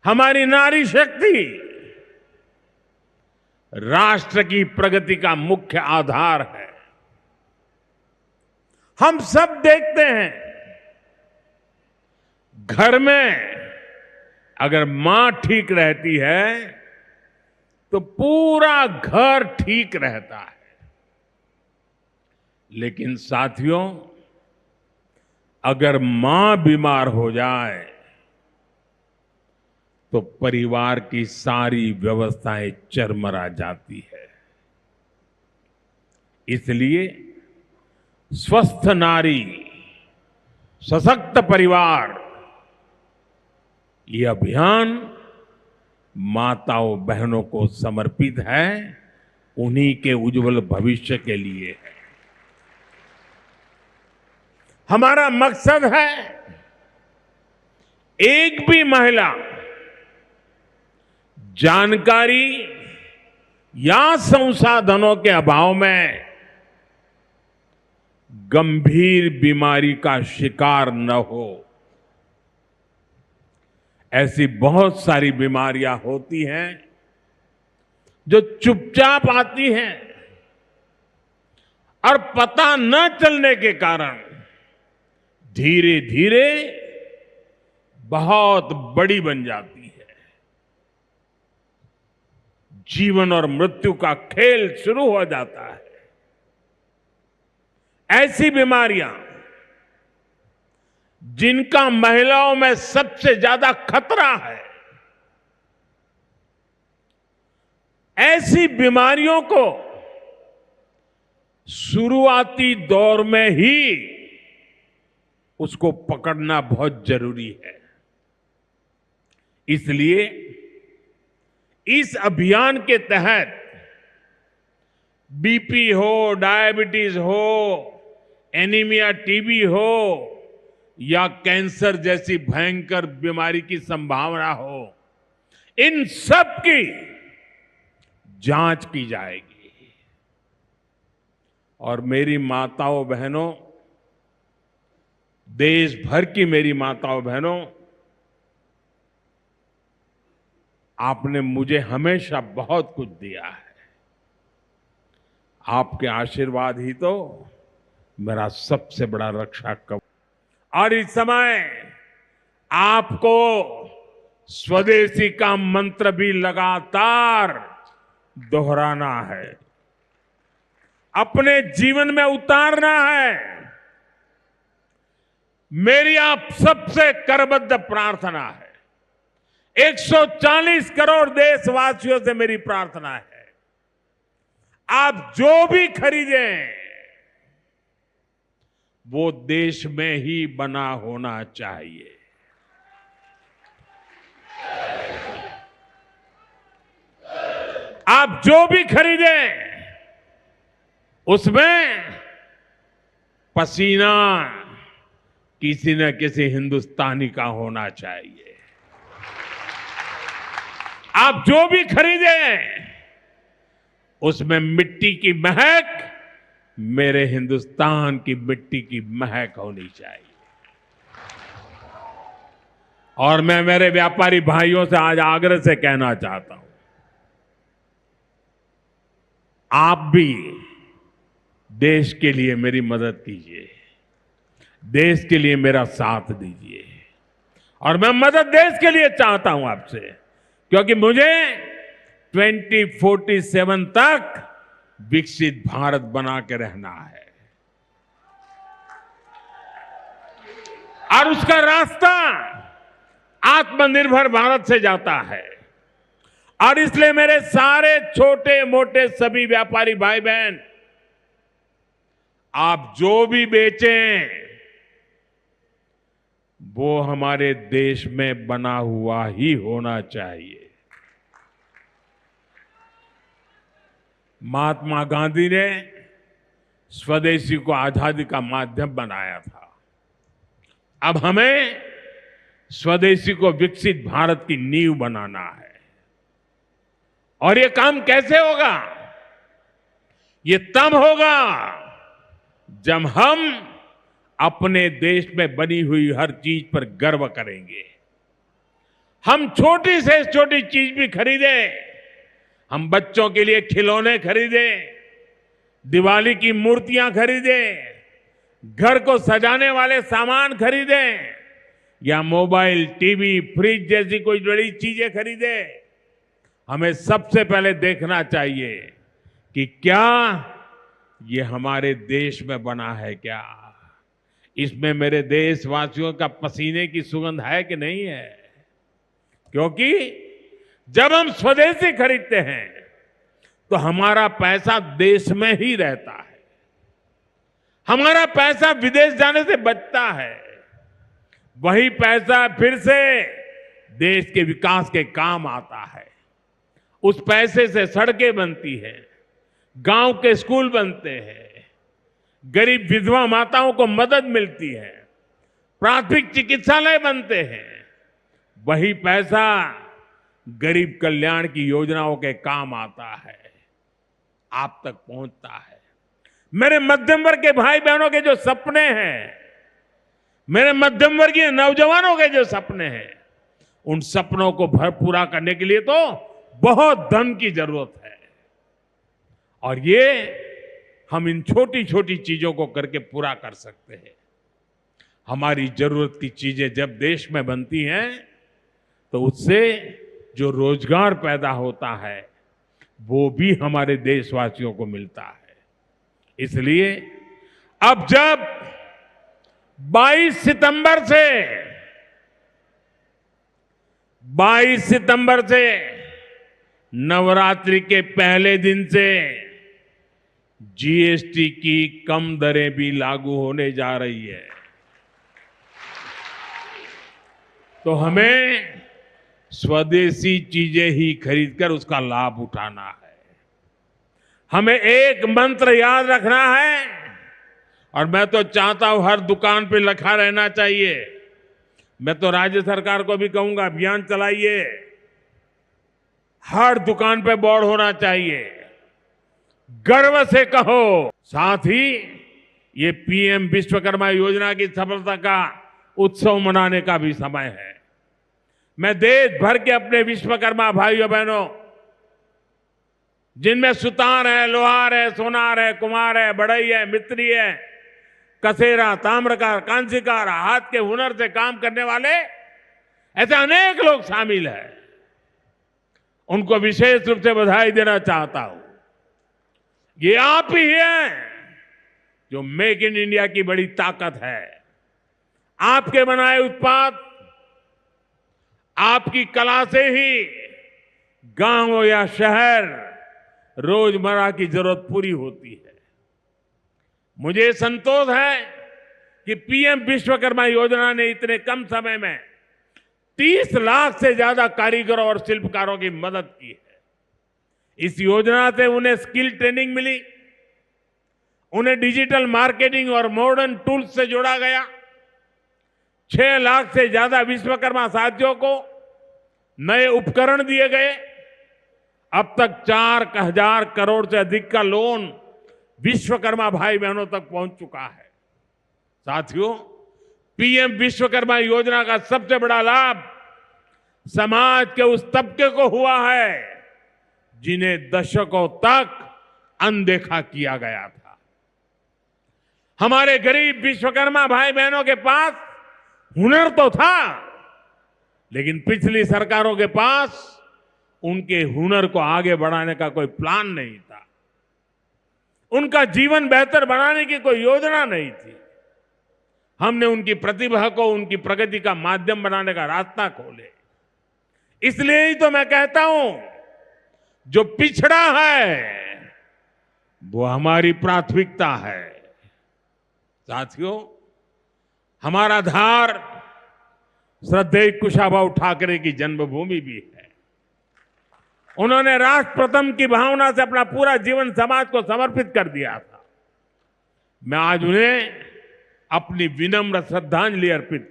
हमारी नारी शक्ति राष्ट्र की प्रगति का मुख्य आधार है। हम सब देखते हैं, घर में अगर मां ठीक रहती है तो पूरा घर ठीक रहता है। लेकिन साथियों, अगर मां बीमार हो जाए तो परिवार की सारी व्यवस्थाएं चरमरा जाती है। इसलिए स्वस्थ नारी, सशक्त परिवार, ये अभियान माताओं बहनों को समर्पित है, उन्हीं के उज्जवल भविष्य के लिए है। हमारा मकसद है एक भी महिला जानकारी या संसाधनों के अभाव में गंभीर बीमारी का शिकार न हो। ऐसी बहुत सारी बीमारियां होती हैं जो चुपचाप आती हैं और पता न चलने के कारण धीरे धीरे बहुत बड़ी बन जाती है। जीवन और मृत्यु का खेल शुरू हो जाता है। ऐसी बीमारियां जिनका महिलाओं में सबसे ज्यादा खतरा है, ऐसी बीमारियों को शुरुआती दौर में ही उसको पकड़ना बहुत जरूरी है। इसलिए इस अभियान के तहत बीपी हो, डायबिटीज हो, एनीमिया, टीबी हो या कैंसर जैसी भयंकर बीमारी की संभावना हो, इन सब की जांच की जाएगी। और मेरी माताओं बहनों, देश भर की मेरी माताओं बहनों, आपने मुझे हमेशा बहुत कुछ दिया है। आपके आशीर्वाद ही तो मेरा सबसे बड़ा रक्षा कवच। और इस समय आपको स्वदेशी का मंत्र भी लगातार दोहराना है, अपने जीवन में उतारना है। मेरी आप सबसे करबद्ध प्रार्थना है, 140 करोड़ देशवासियों से मेरी प्रार्थना है, आप जो भी खरीदें वो देश में ही बना होना चाहिए। आप जो भी खरीदें उसमें पसीना किसी न किसी हिंदुस्तानी का होना चाहिए। आप जो भी खरीदें उसमें मिट्टी की महक मेरे हिंदुस्तान की मिट्टी की महक होनी चाहिए। और मैं मेरे व्यापारी भाइयों से आज आग्रह से कहना चाहता हूं, आप भी देश के लिए मेरी मदद कीजिए, देश के लिए मेरा साथ दीजिए। और मैं मदद देश के लिए चाहता हूं आपसे, क्योंकि मुझे 2047 तक विकसित भारत बना के रहना है। और उसका रास्ता आत्मनिर्भर भारत से जाता है। और इसलिए मेरे सारे छोटे मोटे सभी व्यापारी भाई बहन, आप जो भी बेचें वो हमारे देश में बना हुआ ही होना चाहिए। महात्मा गांधी ने स्वदेशी को आजादी का माध्यम बनाया था। अब हमें स्वदेशी को विकसित भारत की नींव बनाना है। और ये काम कैसे होगा? ये तब होगा जब हम अपने देश में बनी हुई हर चीज पर गर्व करेंगे, हम छोटी से छोटी चीज भी खरीदें, हम बच्चों के लिए खिलौने खरीदें, दिवाली की मूर्तियां खरीदें, घर को सजाने वाले सामान खरीदें या मोबाइल, टीवी, फ्रिज जैसी कोई बड़ी चीजें खरीदें, हमें सबसे पहले देखना चाहिए कि क्या ये हमारे देश में बना है, क्या इसमें मेरे देशवासियों का पसीने की सुगंध है कि नहीं है। क्योंकि जब हम स्वदेशी खरीदते हैं तो हमारा पैसा देश में ही रहता है, हमारा पैसा विदेश जाने से बचता है, वही पैसा फिर से देश के विकास के काम आता है। उस पैसे से सड़कें बनती हैं, गांव के स्कूल बनते हैं, गरीब विधवा माताओं को मदद मिलती है, प्राथमिक चिकित्सालय बनते हैं, वही पैसा गरीब कल्याण की योजनाओं के काम आता है, आप तक पहुंचता है। मेरे मध्यम वर्ग के भाई बहनों के जो सपने हैं, मेरे मध्यम वर्गीय नौजवानों के जो सपने हैं, उन सपनों को पूरा करने के लिए तो बहुत धन की जरूरत है, और ये हम इन छोटी छोटी चीजों को करके पूरा कर सकते हैं। हमारी जरूरत की चीजें जब देश में बनती हैं तो उससे जो रोजगार पैदा होता है वो भी हमारे देशवासियों को मिलता है। इसलिए अब जब 22 सितंबर से नवरात्रि के पहले दिन से जीएसटी की कम दरें भी लागू होने जा रही है। तो हमें स्वदेशी चीजें ही खरीदकर उसका लाभ उठाना है। हमें एक मंत्र याद रखना है, और मैं तो चाहता हूं हर दुकान पे लिखा रहना चाहिए। मैं तो राज्य सरकार को भी कहूंगा, अभियान चलाइए, हर दुकान पे बोर्ड होना चाहिए, गर्व से कहो। साथ ही ये पीएम विश्वकर्मा योजना की सफलता का उत्सव मनाने का भी समय है। मैं देश भर के अपने विश्वकर्मा भाइयों बहनों, जिनमें सुतार है, लोहार है, सोनार है, कुम्हार है, बढ़ई है, मिस्त्री है, कसेरा, ताम्रकार, कांसीकार, हाथ के हुनर से काम करने वाले ऐसे अनेक लोग शामिल हैं, उनको विशेष रूप से बधाई देना चाहता हूं। ये आप ही हैं जो मेक इन इंडिया की बड़ी ताकत है। आपके बनाए उत्पाद, आपकी कला से ही गांव या शहर रोजमर्रा की जरूरत पूरी होती है। मुझे संतोष है कि पीएम विश्वकर्मा योजना ने इतने कम समय में 30 लाख से ज्यादा कारीगरों और शिल्पकारों की मदद की है। इस योजना से उन्हें स्किल ट्रेनिंग मिली, उन्हें डिजिटल मार्केटिंग और मॉडर्न टूल्स से जोड़ा गया। 6 लाख से ज्यादा विश्वकर्मा साथियों को नए उपकरण दिए गए। अब तक 4,000 करोड़ से अधिक का लोन विश्वकर्मा भाई बहनों तक पहुंच चुका है। साथियों, पीएम विश्वकर्मा योजना का सबसे बड़ा लाभ समाज के उस तबके को हुआ है जिन्हें दशकों तक अनदेखा किया गया था। हमारे गरीब विश्वकर्मा भाई बहनों के पास हुनर तो था, लेकिन पिछली सरकारों के पास उनके हुनर को आगे बढ़ाने का कोई प्लान नहीं था, उनका जीवन बेहतर बनाने की कोई योजना नहीं थी। हमने उनकी प्रतिभा को उनकी प्रगति का माध्यम बनाने का रास्ता खोले। इसलिए ही तो मैं कहता हूं, जो पिछड़ा है वो हमारी प्राथमिकता है। साथियों, हमारा धार श्रद्धेय कुशाभाऊ ठाकरे की जन्मभूमि भी है। उन्होंने राष्ट्र प्रथम की भावना से अपना पूरा जीवन समाज को समर्पित कर दिया था। मैं आज उन्हें अपनी विनम्र श्रद्धांजलि अर्पित करता हूं।